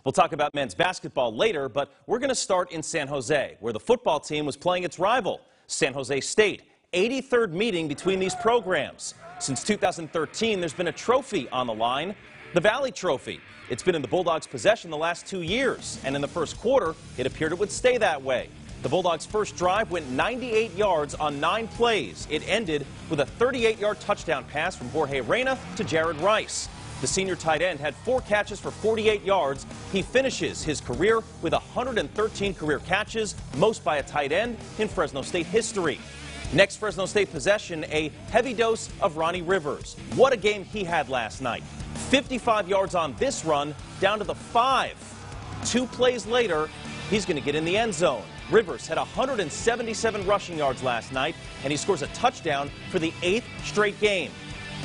We'll talk about men's basketball later, but we're going to start in San Jose, where the football team was playing its rival, San Jose State. 83rd meeting between these programs. Since 2013, there's been a trophy on the line, the Valley Trophy. It's been in the Bulldogs' possession the last 2 years, and in the first quarter, it appeared it would stay that way. The Bulldogs' first drive went 98 yards on 9 plays. It ended with a 38-yard touchdown pass from Jorge Reyna to Jared Rice. The senior tight end had 4 catches for 48 yards. He finishes his career with 113 career catches, most by a tight end in Fresno State history. Next Fresno State possession, a heavy dose of Ronnie Rivers. What a game he had last night. 55 yards on this run, down to the 5. 2 plays later, he's going to get in the end zone. Rivers had 177 rushing yards last night, and he scores a touchdown for the 8th straight game.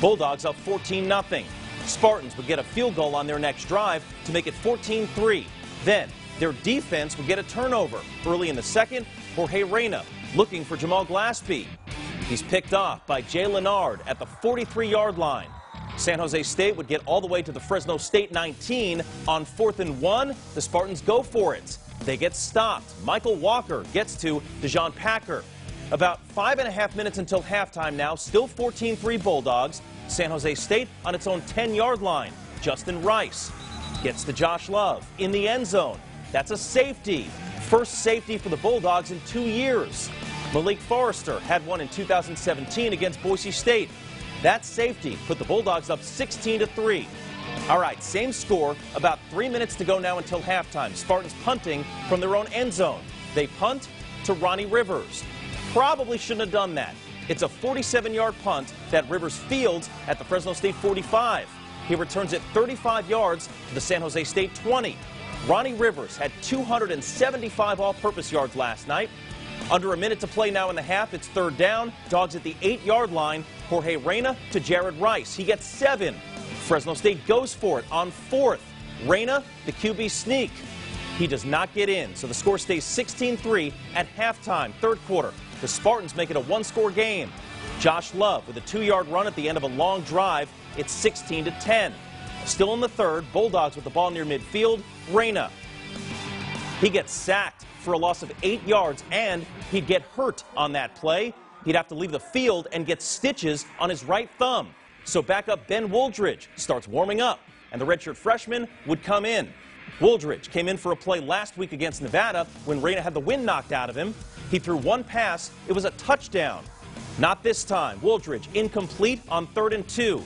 Bulldogs up 14-0. Spartans would get a field goal on their next drive to make it 14-3. Then their defense would get a turnover. Early in the second, Jorge Reyna looking for Jamal Glaspie. He's picked off by Jay Leonard at the 43-yard line. San Jose State would get all the way to the Fresno State 19. On 4th and 1, the Spartans go for it. They get stopped. Michael Walker gets to DeJon Packer. About 5.5 minutes until halftime now, still 14-3 Bulldogs. San Jose State on its own 10-yard line. Justin Rice gets to Josh Love in the end zone. That's a safety. First safety for the Bulldogs in 2 years. Malik Forrester had one in 2017 against Boise State. That safety put the Bulldogs up 16-3. All right, same score, about 3 minutes to go now until halftime. Spartans punting from their own end zone. They punt to Ronnie Rivers. Probably shouldn't have done that. It's a 47-yard punt that Rivers fields at the Fresno State 45. He returns it 35 yards to the San Jose State 20. Ronnie Rivers had 275 all-purpose yards last night. Under a minute to play now in the half, it's 3rd down. Dogs at the 8-yard line. Jorge Reyna to Jared Rice. He gets 7. Fresno State goes for it on 4th. Reyna, the QB sneak. He does not get in, so the score stays 16-3 at halftime, 3rd quarter. The Spartans make it a 1-score game. Josh Love with a 2-yard run at the end of a long drive. It's 16-10. Still in the 3rd, Bulldogs with the ball near midfield. Reyna. He gets sacked for a loss of 8 yards, and he'd get hurt on that play. He'd have to leave the field and get stitches on his right thumb. So backup Ben Wooldridge starts warming up, and the redshirt freshman would come in. Wooldridge came in for a play last week against Nevada when Reyna had the wind knocked out of him. He threw 1 pass. It was a touchdown. Not this time. Wooldridge incomplete on 3rd and 2.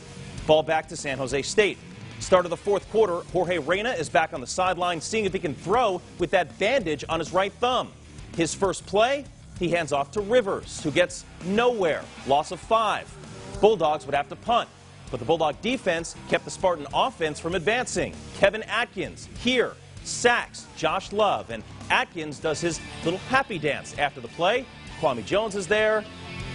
Ball back to San Jose State. Start of the 4th quarter, Jorge Reyna is back on the sideline seeing if he can throw with that bandage on his right thumb. His first play, he hands off to Rivers, who gets nowhere. Loss of 5. Bulldogs would have to punt, but the Bulldog defense kept the Spartan offense from advancing. Kevin Atkins here sacks Josh Love, and Atkins does his little happy dance after the play. Kwame Jones is there.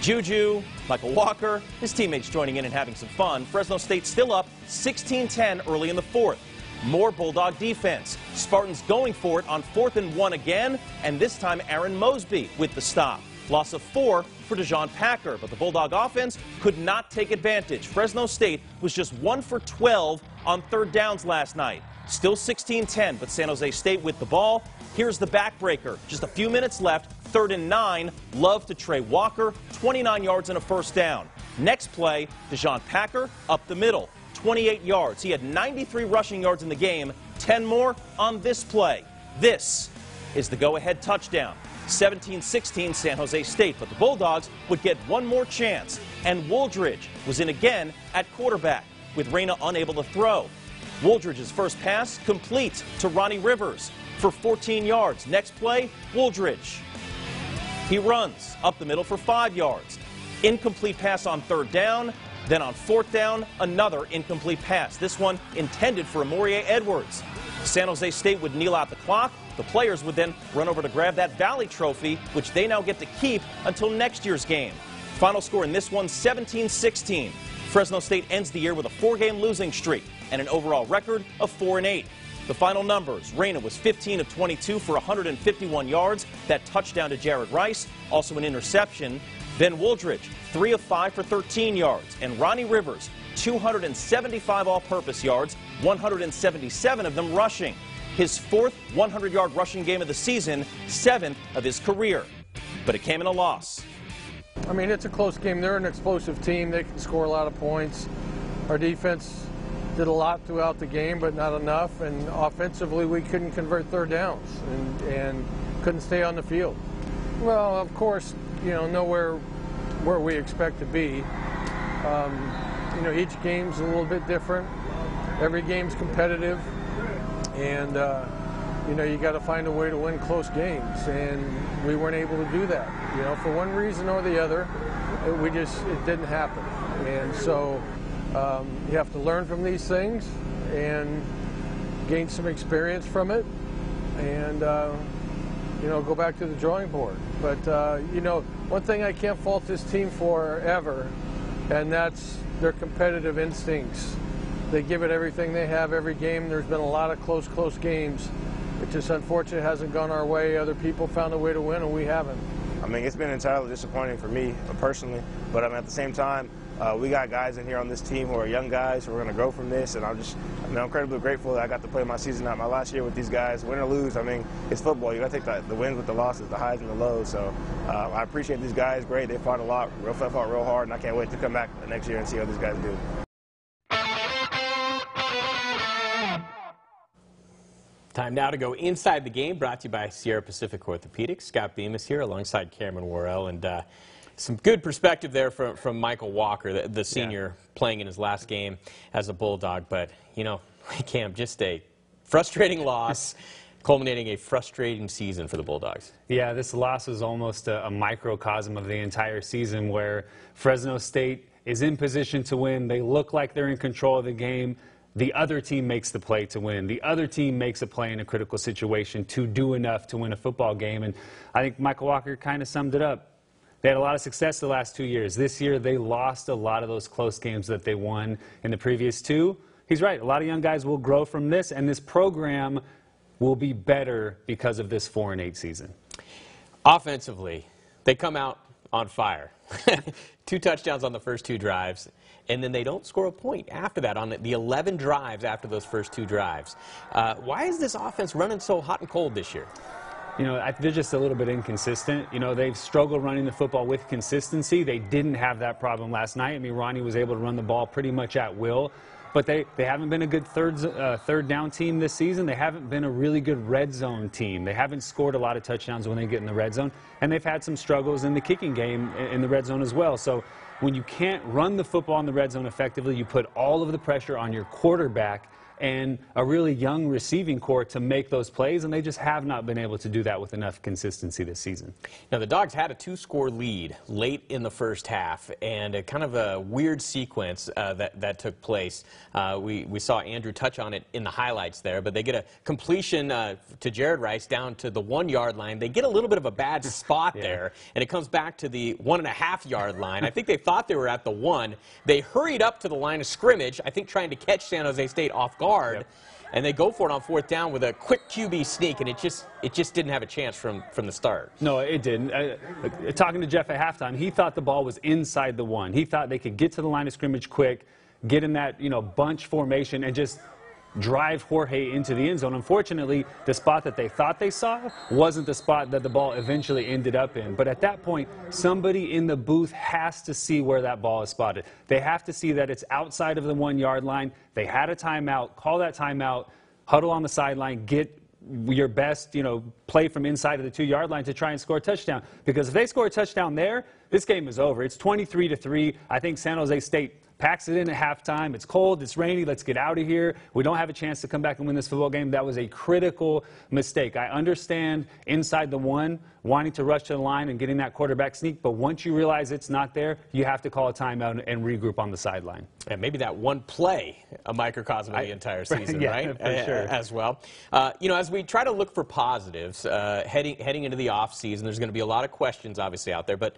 Juju, Michael Walker, his teammates joining in and having some fun. Fresno State still up 16-10 early in the 4th. More Bulldog defense. Spartans going for it on 4th and 1 again, and this time Aaron Mosby with the stop. Loss of 4 for DeJon Packer, but the Bulldog offense could not take advantage. Fresno State was just 1 for 12 on 3rd downs last night. Still 16-10, but San Jose State with the ball. Here's the backbreaker. Just a few minutes left. 3rd and 9. Love to Trey Walker. 29 yards and a 1st down. Next play, DeJon Packer up the middle. 28 yards. He had 93 rushing yards in the game. 10 more on this play. This is the go-ahead touchdown. 17-16 San Jose State, but the Bulldogs would get one more chance, and Wooldridge was in again at quarterback, with Reyna unable to throw. Wooldridge's first pass complete to Ronnie Rivers for 14 yards. Next play, Wooldridge. He runs up the middle for 5 yards. Incomplete pass on 3rd down. Then on 4th down, another incomplete pass. This one intended for Amorie Edwards. San Jose State would kneel out the clock. The players would then run over to grab that Valley Trophy, which they now get to keep until next year's game. Final score in this one, 17-16. Fresno State ends the year with a 4-game losing streak and an overall record of 4-8. The final numbers, Reyna was 15 of 22 for 151 yards. That touchdown to Jared Rice, also an interception. Ben Wooldridge, 3 of 5 for 13 yards. And Ronnie Rivers, 275 all-purpose yards, 177 of them rushing. his 4th 100-yard rushing game of the season, 7th of his career. But it came in a loss. I mean, it's a close game. They're an explosive team. They can score a lot of points. Our defense did a lot throughout the game, but not enough. And offensively, we couldn't convert third downs and couldn't stay on the field. Well, of course, nowhere where we expect to be. Each game's a little bit different. Every game's competitive, and you got to find a way to win close games, and we weren't able to do that. For one reason or the other, it didn't happen. And so you have to learn from these things and gain some experience from it, and go back to the drawing board. But one thing I can't fault this team for ever, and that's their competitive instincts. They give it everything they have every game. There's been a lot of close games. It's just unfortunate it hasn't gone our way. Other people found a way to win, and we haven't. I mean, it's been entirely disappointing for me personally, but at the same time, we got guys in here on this team who are young guys who are going to grow from this, and I'm incredibly grateful that I got to play my season out my last year with these guys. Win or lose, it's football. You got to take the wins with the losses, the highs and the lows. So I appreciate these guys. Great, they fought a lot, fought real hard, and I can't wait to come back next year and see how these guys do. Time now to go inside the game, brought to you by Sierra Pacific Orthopedics. Scott Bemis here alongside Cameron Worrell, and some good perspective there from Michael Walker, the senior, playing in his last game as a Bulldog. But, Cam, just a frustrating loss, culminating a frustrating season for the Bulldogs. Yeah, this loss was almost a microcosm of the entire season, where Fresno State is in position to win. They look like they're in control of the game. The other team makes the play to win. The other team makes a play in a critical situation to do enough to win a football game. And I think Michael Walker kind of summed it up. They had a lot of success the last 2 years. This year, they lost a lot of those close games that they won in the previous two. He's right. A lot of young guys will grow from this, and this program will be better because of this 4-8 season. Offensively, they come out on fire. 2 touchdowns on the first 2 drives, and then they don't score a point after that on the 11 drives after those first 2 drives. Why is this offense running so hot and cold this year? They're just a little bit inconsistent. They've struggled running the football with consistency. They didn't have that problem last night. Ronnie was able to run the ball pretty much at will. But they haven't been a good third down team this season. They haven't been a really good red zone team. They haven't scored a lot of touchdowns when they get in the red zone. And they've had some struggles in the kicking game in the red zone as well. So when you can't run the football in the red zone effectively, you put all of the pressure on your quarterback and a really young receiving core to make those plays, and they just have not been able to do that with enough consistency this season. Now, the Dogs had a 2-score lead late in the first half, and a kind of a weird sequence that took place. We saw Andrew touch on it in the highlights there, but they get a completion to Jared Rice down to the 1-yard line. They get a little bit of a bad spot there, and it comes back to the 1.5-yard line. I think they thought they were at the 1. They hurried up to the line of scrimmage, I think trying to catch San Jose State off guard. And they go for it on 4th down with a quick QB sneak, and it just didn't have a chance from the start. No, it didn't. Talking to Jeff at halftime, he thought the ball was inside the 1. He thought they could get to the line of scrimmage quick, get in that bunch formation, and just drive Jorge into the end zone. Unfortunately, the spot that they thought they saw wasn't the spot that the ball eventually ended up in. But at that point, somebody in the booth has to see where that ball is spotted. They have to see that it's outside of the 1-yard line. They had a timeout. Call that timeout. Huddle on the sideline. Get your best, play from inside of the 2-yard line to try and score a touchdown. Because if they score a touchdown there, this game is over. It's 23-3. I think San Jose State packs it in at halftime. It's cold, it's rainy, let's get out of here. We don't have a chance to come back and win this football game. That was a critical mistake. I understand inside the 1, wanting to rush to the line and getting that quarterback sneak, but once you realize it's not there, you have to call a timeout and regroup on the sideline. And maybe that one play, a microcosm of the entire season, yeah, right? For sure. As well. As we try to look for positives, heading into the offseason, there's going to be a lot of questions obviously out there, but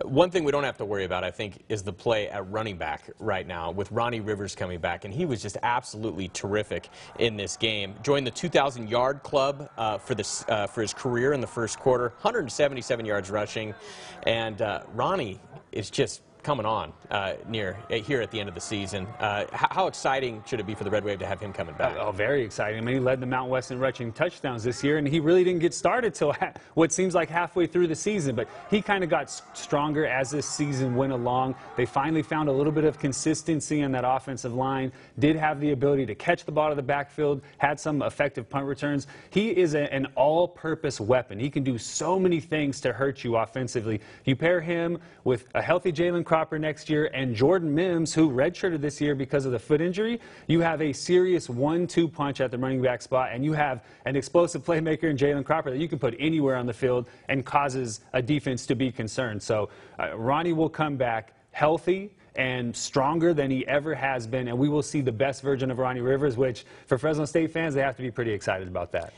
one thing we don't have to worry about, I think, is the play at running back right now with Ronnie Rivers coming back, and he was just absolutely terrific in this game. Joined the 2,000-yard club for his career in the first quarter, 177 yards rushing, and Ronnie is just coming on here at the end of the season. How exciting should it be for the Red Wave to have him coming back? Oh, very exciting. I mean, he led the Mountain West in rushing touchdowns this year, and he really didn't get started till what seems like halfway through the season. But he kind of got stronger as this season went along. They finally found a little bit of consistency in that offensive line, did have the ability to catch the ball out of the backfield, had some effective punt returns. He is an all-purpose weapon. He can do so many things to hurt you offensively. You pair him with a healthy Jalen Cropper next year and Jordan Mims, who redshirted this year because of the foot injury, you have a serious 1-2 punch at the running back spot, and you have an explosive playmaker in Jalen Cropper that you can put anywhere on the field and causes a defense to be concerned. So Ronnie will come back healthy and stronger than he ever has been, and we will see the best version of Ronnie Rivers, which for Fresno State fans, they have to be pretty excited about that.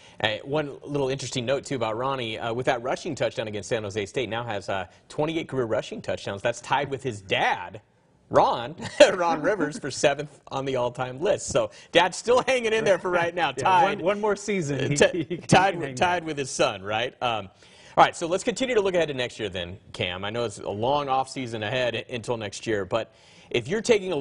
One little interesting note, too, about Ronnie. With that rushing touchdown against San Jose State, now has 28 career rushing touchdowns. That's tied with his dad, Ron Rivers, for 7th on the all-time list. So Dad's still hanging in there for right now, tied. One more season. Tied with his son, right? All right, so let's continue to look ahead to next year then, Cam. I know it's a long offseason ahead until next year, but if you're taking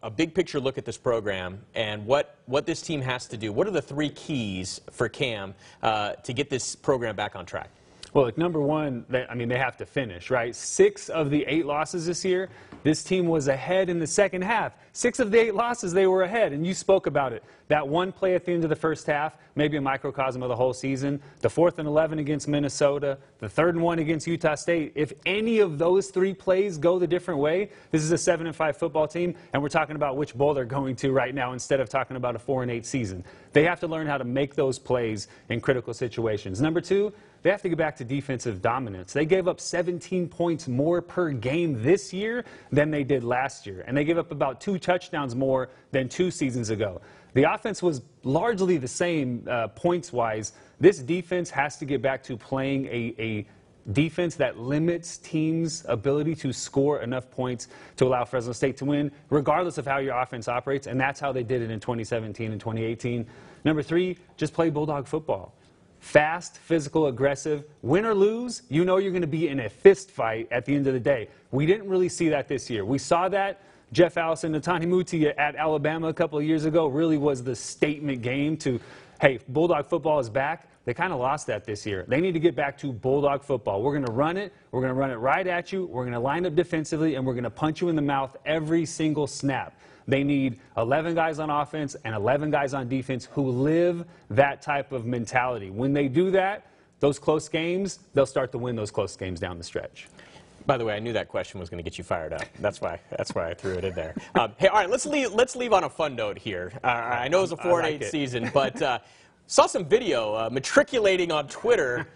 a big picture look at this program and what this team has to do, what are the 3 keys for Cam to get this program back on track? Well, number one, they have to finish, right? 6 of the 8 losses this year, this team was ahead in the second half. 6 of the 8 losses, they were ahead, and you spoke about it. That one play at the end of the first half, maybe a microcosm of the whole season. The 4th and 11 against Minnesota, the 3rd and 1 against Utah State. If any of those 3 plays go the different way, this is a 7-5 football team, and we're talking about which bowl they're going to right now instead of talking about a 4-8 season. They have to learn how to make those plays in critical situations. Number 2, they have to get back to defensive dominance. They gave up 17 points more per game this year than they did last year, and they gave up about 2 touchdowns more than 2 seasons ago. The offense was largely the same points-wise. This defense has to get back to playing a defense that limits teams' ability to score enough points to allow Fresno State to win, regardless of how your offense operates, and that's how they did it in 2017 and 2018. Number 3, just play Bulldog football. Fast, physical, aggressive. Win or lose, you know you're going to be in a fist fight at the end of the day. We didn't really see that this year. We saw that. Jeff Allison, Natani Muti at Alabama a couple of years ago really was the statement game to, hey, Bulldog football is back. They kind of lost that this year. They need to get back to Bulldog football. We're going to run it. We're going to run it right at you. We're going to line up defensively, and we're going to punch you in the mouth every single snap. They need 11 guys on offense and 11 guys on defense who live that type of mentality. When they do that, those close games, they'll start to win those close games down the stretch. By the way, I knew that question was going to get you fired up. That's why I threw it in there. Hey, all right, let's leave on a fun note here. I know it was a 4-8 season, but saw some video matriculating on Twitter.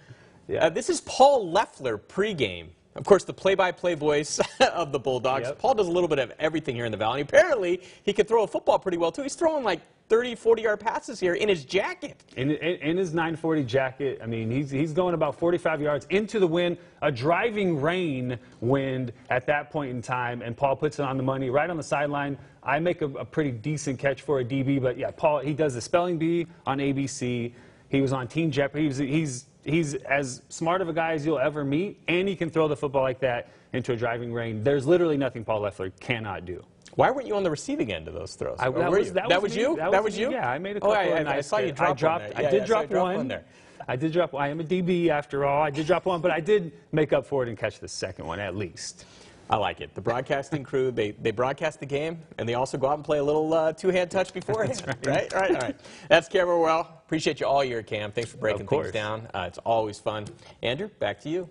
Yeah. This is Paul Leffler pregame. Of course, the play-by-play voice of the Bulldogs. Yep. Paul does a little bit of everything here in the Valley. Apparently, he can throw a football pretty well, too. He's throwing like 30, 40-yard passes here in his jacket. In his 940 jacket, I mean, he's going about 45 yards into the wind, a driving rain wind at that point in time, and Paul puts it on the money right on the sideline. I make a pretty decent catch for a DB, but yeah, Paul, he does the spelling bee on ABC. He was on Team Jeopardy. He's as smart of a guy as you'll ever meet, and he can throw the football like that into a driving rain. There's literally nothing Paul Leffler cannot do. Why weren't you on the receiving end of those throws? That was you? Yeah, I made a couple of nice. I saw you drop one there. I did drop one there. I am a DB after all. I did drop one, but I did make up for it and catch the second one at least. I like it. The broadcasting crew, they broadcast the game, and they also go out and play a little two-hand touch beforehand. Right. All right. That's Cam Worrell. Appreciate you all year, Cam. Thanks for breaking things down. It's always fun. Andrew, back to you.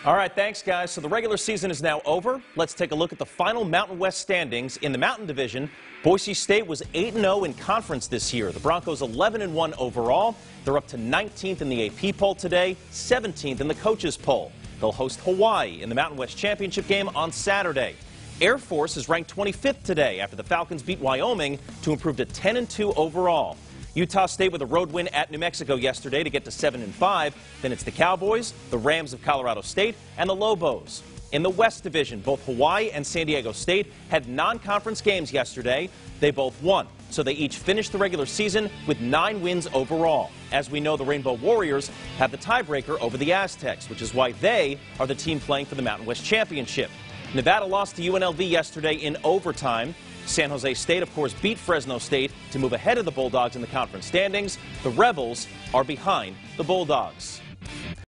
All right, thanks, guys. So the regular season is now over. Let's take a look at the final Mountain West standings. In the Mountain Division, Boise State was 8-0 in conference this year. The Broncos 11-1 overall. They're up to 19th in the AP poll today, 17th in the coaches poll. They'll host Hawaii in the Mountain West Championship game on Saturday. Air Force is ranked 25th today after the Falcons beat Wyoming to improve to 10-2 overall. Utah State with a road win at New Mexico yesterday to get to 7-5. Then it's the Cowboys, the Rams of Colorado State, and the Lobos. In the West Division, both Hawaii and San Diego State had non-conference games yesterday. They both won. so they each finished the regular season with 9 wins overall. As we know, the Rainbow Warriors have the tiebreaker over the Aztecs, which is why they are the team playing for the Mountain West Championship. Nevada lost to UNLV yesterday in overtime. San Jose State, of course, beat Fresno State to move ahead of the Bulldogs in the conference standings. The Rebels are behind the Bulldogs.